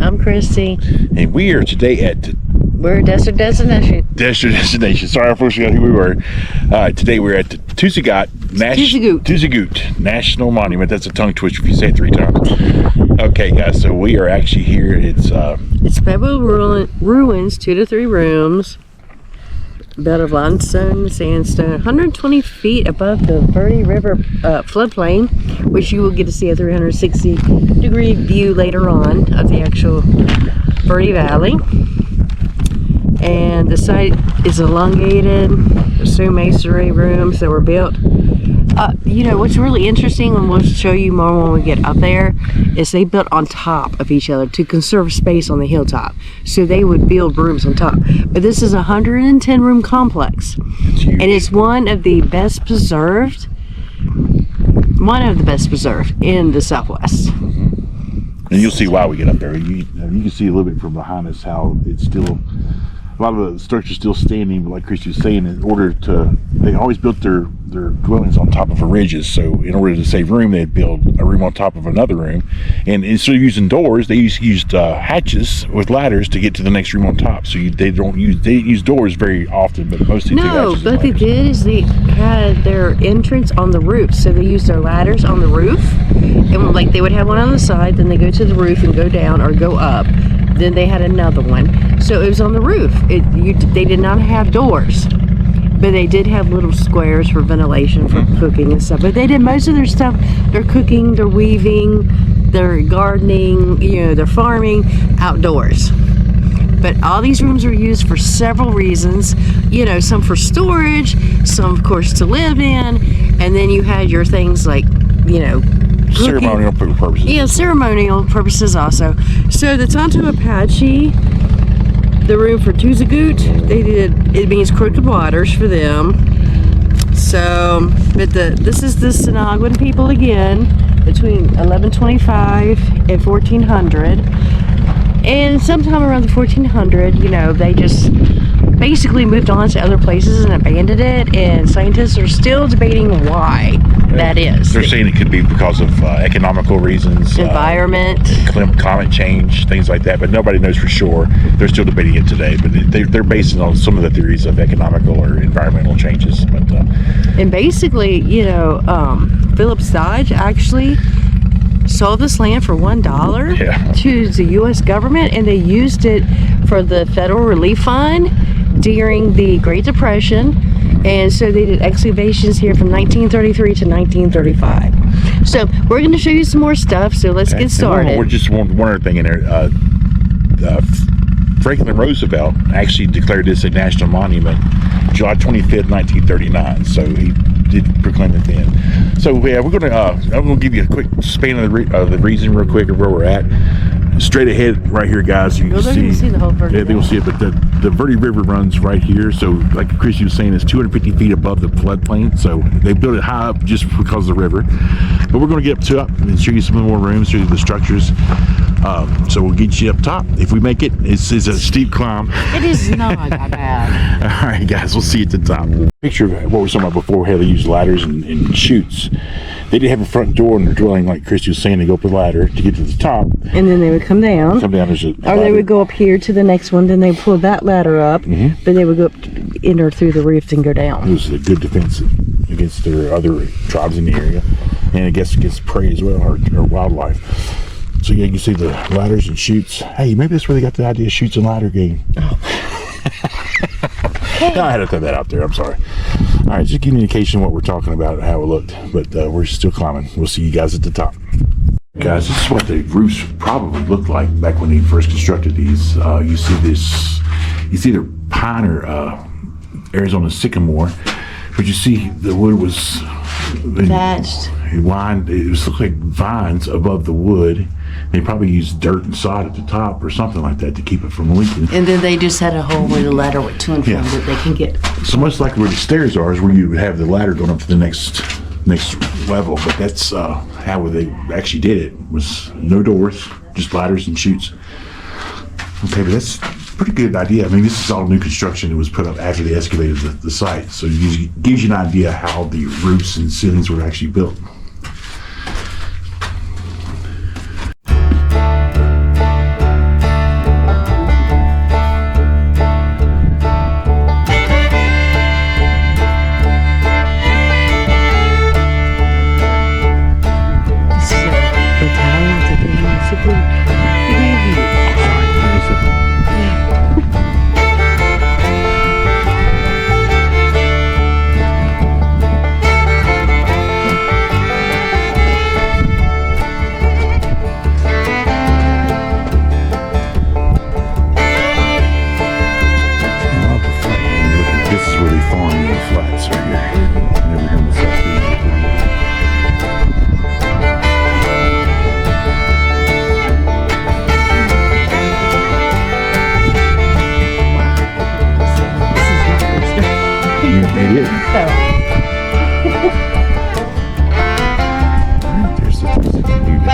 I'm Christy. And we are today at... We're Desert Destination. Desert Destination. Sorry, I forgot who we were. Today we're at the Tuzigoot National Monument. That's a tongue twister if you say it 3 times. Okay, guys, so we are actually here. It's Pebble Ruins, 2 to 3 rooms. Built of limestone and sandstone, 120 feet above the Verde River floodplain, which you will get to see a 360-degree view later on of the actual Verde Valley. And the site is elongated. There's 2 masonry rooms that were built. You know, what's really interesting, and we'll show you more when we get up there, is they built on top of each other to conserve space on the hilltop. So they would build rooms on top. But this is a 110 room complex. And it's one of the best preserved in the Southwest. And you'll see why we get up there. You can see a little bit from behind us how it's still... A lot of the structures still standing, but like Christy was saying, they always built their dwellings on top of ridges. So in order to save room, they'd build a room on top of another room. And instead of using doors, they used hatches with ladders to get to the next room on top. So they use doors very often, but mostly what they did is they had their entrance on the roof. So they used their ladders on the roof, and like they would have one on the side, then they go to the roof and go down or go up. Then they had another one, so it was on the roof. They did not have doors, but they did have little squares for ventilation for cooking and stuff. But they did most of their stuff. Their cooking, their weaving, their gardening, their farming outdoors. But all these rooms were used for several reasons. Some for storage, some of course to live in, and then you had your things like, ceremonial purposes. Yeah, ceremonial purposes also. So the Tonto Apache, the room for Tuzigoot, it means crooked waters for them. So, but this is the Sinagwan people again, between 1125 and 1400. And sometime around the 1400, they just basically moved on to other places and abandoned it, and scientists are still debating why that is. They're saying it could be because of economical reasons, environment, climate change, things like that, but nobody knows for sure. They're still debating it today, but they're basing on some of the theories of economical or environmental changes. But and basically, Phillips Dodge actually sold this land for $1 to the U.S. government, and they used it for the Federal Relief Fund during the Great Depression. And so they did excavations here from 1933 to 1935. So we're going to show you some more stuff, so let's get started. We're just one other thing in there. Franklin Roosevelt actually declared this a national monument July 25th, 1939. So he did proclaim it then. So yeah, I'm gonna give you a quick span of the reason real quick of where we're at. Straight ahead right here, guys, you can see the whole Verde. Yeah, they will see it, but the Verde River runs right here. So like Christy was saying, it's 250 feet above the floodplain. So they built it high up just because of the river. But we're going to get up and show you some more rooms, show you the structures. So we'll get you up top. If we make it, it's a steep climb. It is not that bad. All right, guys, we'll see you at the top. Picture of what we were talking about before, how they use ladders and chutes. They didn't have a front door in their dwelling, like Christy was saying. They go up the ladder to get to the top. And then they would come down. Or they would go up here to the next one, then they pull that ladder up, but they would go up, enter through the roof and go down. It was a good defense against their other tribes in the area, and I guess against prey as well, or wildlife. So yeah, you can see the ladders and chutes. Hey, maybe that's where they got the idea of chutes and ladder game. Oh. No, I had to throw that out there. I'm sorry. All right, just give you an indication of what we're talking about, how it looked. But we're still climbing. We'll see you guys at the top. Guys, this is what the roofs probably looked like back when they first constructed these. You see the pine or Arizona sycamore, but you see the wood was thatched. It looked like vines above the wood. They probably used dirt and sod at the top or something like that to keep it from leaking. And then they just had a whole little ladder with to and from that they can get. So much like where the stairs are is where you would have the ladder going up to the next level. But that's how they actually did it. Was no doors, just ladders and chutes. Okay, but that's a pretty good idea. I mean, this is all new construction that was put up after they excavated the site. So it gives you an idea how the roofs and ceilings were actually built. get it. There's the Tuzigoot.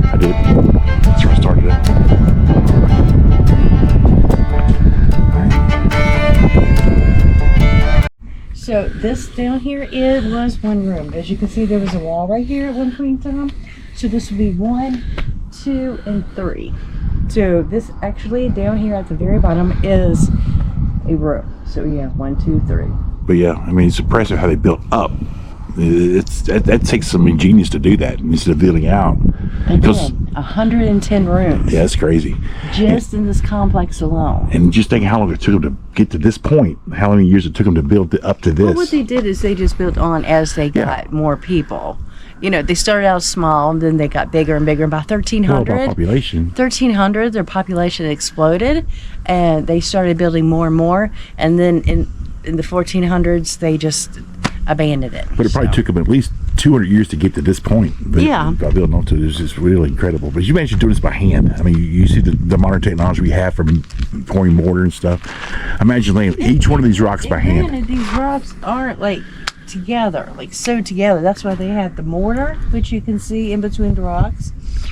I did it. That's where I started it. So this down here, it was one room. As you can see, there was a wall right here at one point in time. So this would be 1, 2, and 3. So this actually down here at the very bottom is a room. So yeah, 1, 2, 3. But yeah, I mean, it's impressive how they built up. That takes some ingenious to do that instead of building out. Again, 110 rooms. Yeah, that's crazy. Just in this complex alone. And just think how long it took them to get to this point. How many years it took them to build up to this. Well, what they did is they just built on as they got more people. You know, they started out small, and then they got bigger and bigger. And by 1300, Well, by population. 1300, their population exploded, and they started building more and more. And then in the 1400s, they just abandoned it. But it probably took them at least 200 years to get to this point. But yeah. By building onto it, it's just really incredible. But you mentioned doing this by hand. I mean, you see the modern technology we have for pouring mortar and stuff. Imagine laying each one of these rocks by hand. And these rocks aren't like together, like sewed together. That's why they had the mortar, which you can see in between the rocks.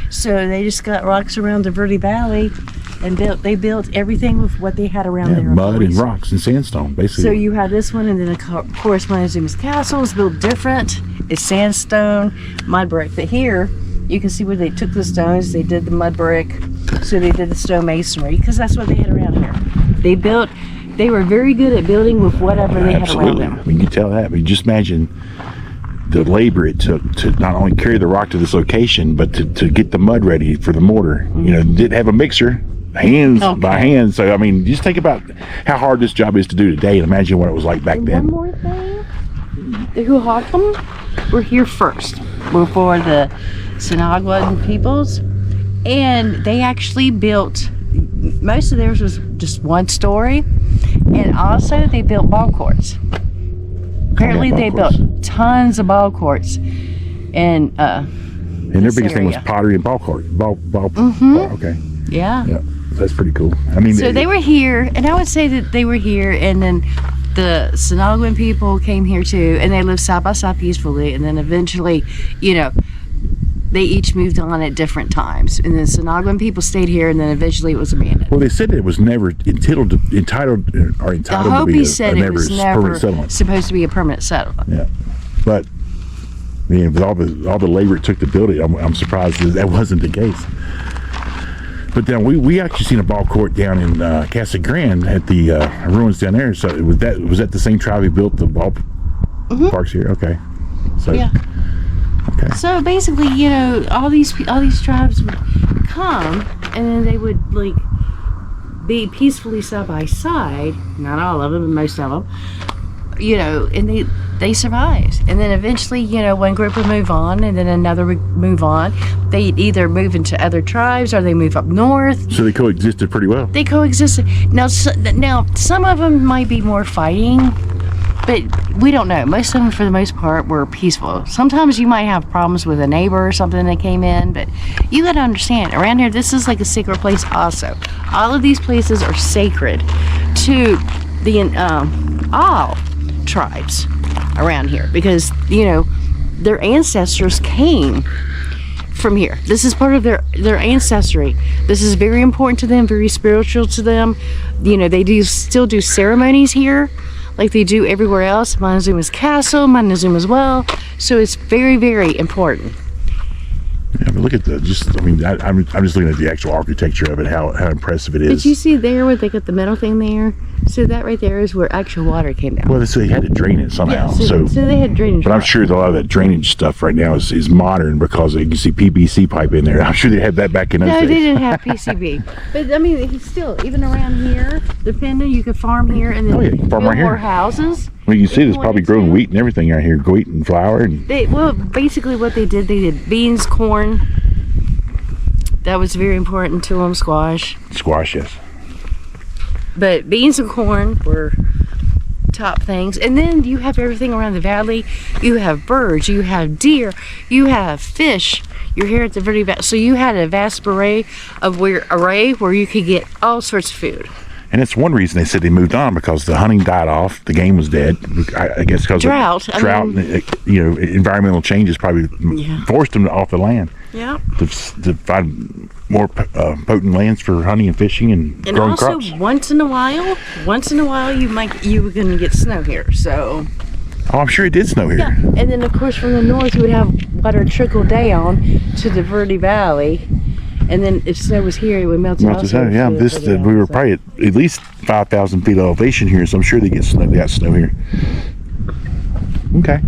So they just got rocks around the Verde Valley and they built everything with what they had around there. Mud and rocks and sandstone, basically. So you have this one, and then of course Montezuma's Castle is built different. It's sandstone, mud brick. But here you can see where they took the stones, they did the mud brick, so they did the stone masonry, because that's what they had around here. They were very good at building with whatever they had around them. I mean, you can tell that. I mean, just imagine the labor it took to not only carry the rock to this location, but to get the mud ready for the mortar. You know, didn't have a mixer, hands by hand. So I mean, just think about how hard this job is to do today, and imagine what it was like back then. One more thing, the Huhatam were here first before the Sinagua peoples, and they actually built. Most of theirs was just one story, and also they built ball courts. Apparently they built tons of ball courts, and their biggest thing was pottery and ball court. Okay. Yeah. Yeah, that's pretty cool. I mean, so they were here, and I would say that they were here, and then the Sinaguan people came here too, and they lived side by side peacefully, and then eventually, you know, they each moved on at different times, and the Sinaguan people stayed here, and then eventually it was abandoned. Well, they said it was never entitled to be The Hopi said it was never supposed to be a permanent settlement. Yeah, but I mean, with all the labor it took to build it, I'm surprised that wasn't the case. But then we actually seen a ball court down in Casa Grande at the ruins down there. So was that the same tribe who built the ball parks here? Okay, so yeah. Okay. So basically, you know, all these tribes would come, and then they would like be peacefully side by side. Not all of them, but most of them. You know, and they survived. And then eventually, you know, one group would move on, and then another would move on. They'd either move into other tribes or they move up north. So they coexisted pretty well. They coexisted. Now some of them might be more fighting, but we don't know. Most of them, for the most part, were peaceful. Sometimes you might have problems with a neighbor or something that came in, but you got to understand, around here, this is like a sacred place also. All of these places are sacred to the all tribes around here, because, you know, their ancestors came from here. This is part of their ancestry. This is very important to them, very spiritual to them. You know, they still do ceremonies here like they do everywhere else. Montezuma's Castle, Montezuma's Well. So it's very, very important. Yeah, but look at I'm just looking at the actual architecture of it, how impressive it is. Did you see there where they got the metal thing there? So that right there is where actual water came down. Well, so they had to drain it somehow. Yeah, so they had drainage. But I'm sure a lot of that drainage stuff right now is modern, because you can see PVC pipe in there. I'm sure they had that back in those days. No, they didn't have PCB. But I mean, still, even around here, depending, you could farm here and then you can farm build right more here. houses. Well, you see, there's probably growing wheat and everything out here, wheat and flour. And Basically what they did beans, corn. That was very important to them. Squash, yes. But beans and corn were top things. And then you have everything around the valley. You have birds, you have deer, you have fish. You're here at the Verde Valley. So you had a vast array where you could get all sorts of food. And it's one reason they said they moved on, because the hunting died off. The game was dead. I guess because Drought. of drought. Environmental changes probably forced them off the land. Yeah. To find more potent lands for hunting and fishing and growing also, crops. once in a while, you were gonna get snow here. So. Oh, I'm sure it did snow here. Yeah. And then of course from the north we would have water trickle down to the Verde Valley. And then if snow was here, it would melt it out. Yeah, we were probably at least 5,000 feet of elevation here, so I'm sure they got snow here. Okay.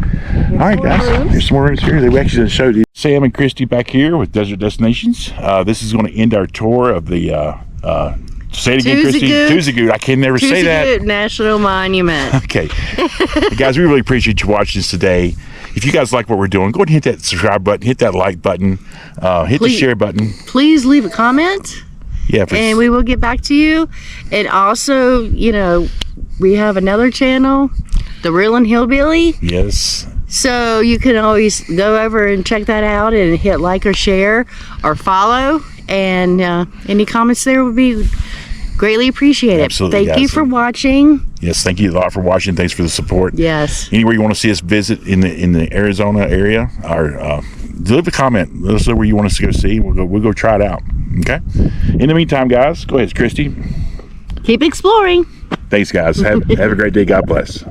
All right, guys. There's some more rooms here. They actually showed you Sam and Christy back here with Desert Destinations. This is going to end our tour of the say it again, Christy. Tuzigoot. I can never say that. Tuzigoot National Monument. Okay. Guys, we really appreciate you watching this today. If you guys like what we're doing, go ahead and hit that subscribe button, hit that like button, hit the share button. Please leave a comment. Yeah. And we will get back to you. And also, we have another channel, The Real and Hillbilly. Yes. So you can always go over and check that out and hit like or share or follow. And any comments there would be greatly appreciated. Absolutely. Thank you for watching. Yes, thank you a lot for watching. Thanks for the support. Yes. Anywhere you want to see us visit in the Arizona area, or leave a comment. Let us know where you want us to go see. We'll go try it out. Okay. In the meantime, guys, go ahead, Christy. Keep exploring. Thanks, guys. Have a great day. God bless.